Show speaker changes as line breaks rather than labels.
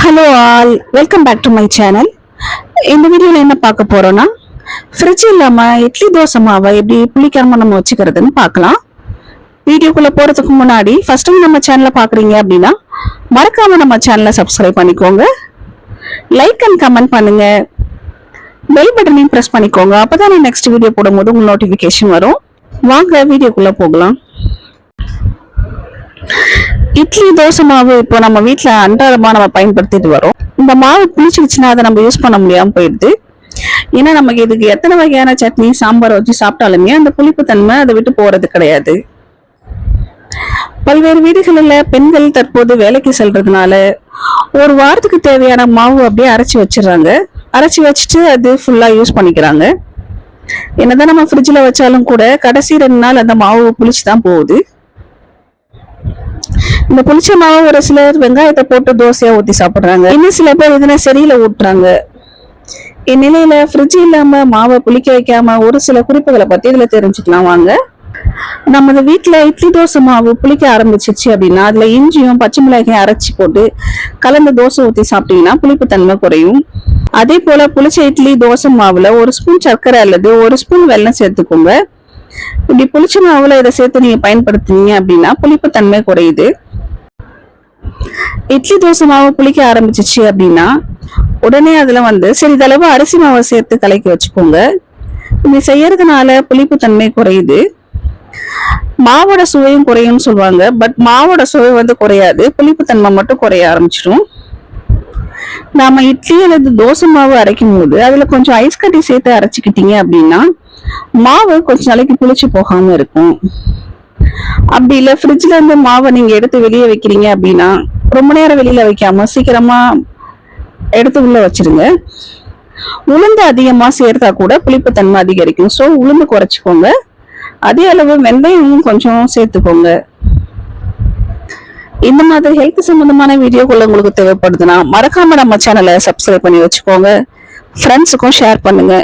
Hello all, welcome back to my channel. இந்த வீடியோவில் என்ன பார்க்க போறோம்னா, ஃப்ரிட்ஜ் இல்லாமல் இட்லி தோசை மாவை எப்படி புளிக்காம நம்ம வச்சுக்கிறதுன்னு பார்க்கலாம். வீடியோக்குள்ளே போகிறதுக்கு முன்னாடி ஃபர்ஸ்ட் டைம் நம்ம சேனலை பார்க்குறீங்க அப்படின்னா மறக்காம நம்ம சேனலை சப்ஸ்கிரைப் பண்ணிக்கோங்க, லைக் அண்ட் கமெண்ட் பண்ணுங்க, பெல் பட்டனையும் ப்ரெஸ் பண்ணிக்கோங்க. அப்போதான் நான் நெக்ஸ்ட் வீடியோ போடும்போது உங்களுக்கு நோட்டிஃபிகேஷன் வரும். வாங்க வீடியோக்குள்ளே போகலாம். இட்லி தோசை மாவு இப்போ நம்ம வீட்டில் அன்றாடமா நம்ம பயன்படுத்திட்டு வரோம். இந்த மாவு புளிச்சிருச்சுன்னா அதை நம்ம யூஸ் பண்ண முடியாம போயிடுது. ஏன்னா நமக்கு இதுக்கு எத்தனை வகையான சட்னி சாம்பார் வச்சு சாப்பிட்டாலுமே அந்த புளிப்பு தன்மை அதை விட்டு போறது கிடையாது. பல்வேறு வீடுகளில் பெண்கள் தற்போது வேலைக்கு செல்றதுனால ஒரு வாரத்துக்கு தேவையான மாவு அப்படியே அரைச்சி வச்சிடறாங்க. அரைச்சி வச்சுட்டு அது ஃபுல்லா யூஸ் பண்ணிக்கிறாங்க. என்னதான் நம்ம ஃப்ரிட்ஜில் வச்சாலும் கூட கடைசி 2 நாள் அந்த மாவு புளிச்சு தான் போகுது. இந்த புளிச்ச மாவு ஒரு சிலர் வெங்காயத்தை போட்டு தோசையா ஊத்தி சாப்பிடுறாங்க, இன்னும் சில பேர் இதனை சரியில ஊட்டுறாங்க. இந்நிலையில ஃப்ரிட்ஜ் இல்லாம மாவை புளிக்க வைக்காம ஒரு சில குறிப்புகளை பத்தி இதுல தெரிஞ்சுக்கலாம் வாங்க. நமது வீட்டுல இட்லி தோசை மாவு புளிக்க ஆரம்பிச்சிச்சு அப்படின்னா அதுல இஞ்சியும் பச்சை மிளகாயும் அரைச்சி போட்டு கலந்து தோசை ஊத்தி சாப்பிட்டீங்கன்னா புளிப்பு தன்மை குறையும். அதே போல புளிச்ச இட்லி தோசை மாவுல 1 ஸ்பூன் சர்க்கரை அல்லது 1 ஸ்பூன் வெல்லம் சேர்த்துக்கோங்க. இப்படி புளிச்ச மாவுல இதை சேர்த்து நீங்க பயன்படுத்தினீங்க அப்படின்னா புளிப்பு தன்மை குறையுது. இட்லி தோசை மாவு புளிக்க ஆரம்பிச்சிச்சு அப்படின்னா உடனே அதுல சிறிதளவு அரிசி மாவை சேர்த்து கலக்கி வச்சுக்கோங்க. இப்படி செய்யறதுனால புளிப்பு தன்மை குறையுது. மாவோட சுவையும் குறையும் சொல்லுவாங்க, பட் மாவோட சுவை குறையாது, புளிப்பு தன்மை மட்டும் குறைய ஆரம்பிச்சிடும். நாம இட்லி அல்லது தோசை மாவு அரைக்கும் போது அதுல கொஞ்சம் ஐஸ் கட்டி சேர்த்து அரைச்சிக்கிட்டீங்க அப்படின்னா மாவு கொஞ்ச நாளைக்கு புளிச்சு போகாம இருக்கும். அப்படி இல்ல ஃப்ரிட்ஜ்ல இருந்து மாவை நீங்க எடுத்து வெளியே வைக்கிறீங்க அப்படின்னா ரொம்ப நேரம் வெளியில வைக்காம சீக்கிரமா எடுத்து உள்ள வச்சிருங்க. உளுந்து அதிகமா சேர்த்தா கூட புளிப்பு தன்மை அதிகரிக்கும். ஸோ உளுந்து குறைச்சிக்கோங்க. அதே அளவு வெந்தயம் கொஞ்சம் சேர்த்துக்கோங்க. இந்த மாதிரி ஹெல்த் சம்பந்தமான வீடியோக்குள்ள உங்களுக்கு தேவைப்படுதுன்னா மறக்காம நம்ம சேனலை சப்ஸ்கிரைப் பண்ணி வச்சுக்கோங்க. ஃப்ரெண்ட்ஸுக்கும் ஷேர் பண்ணுங்க.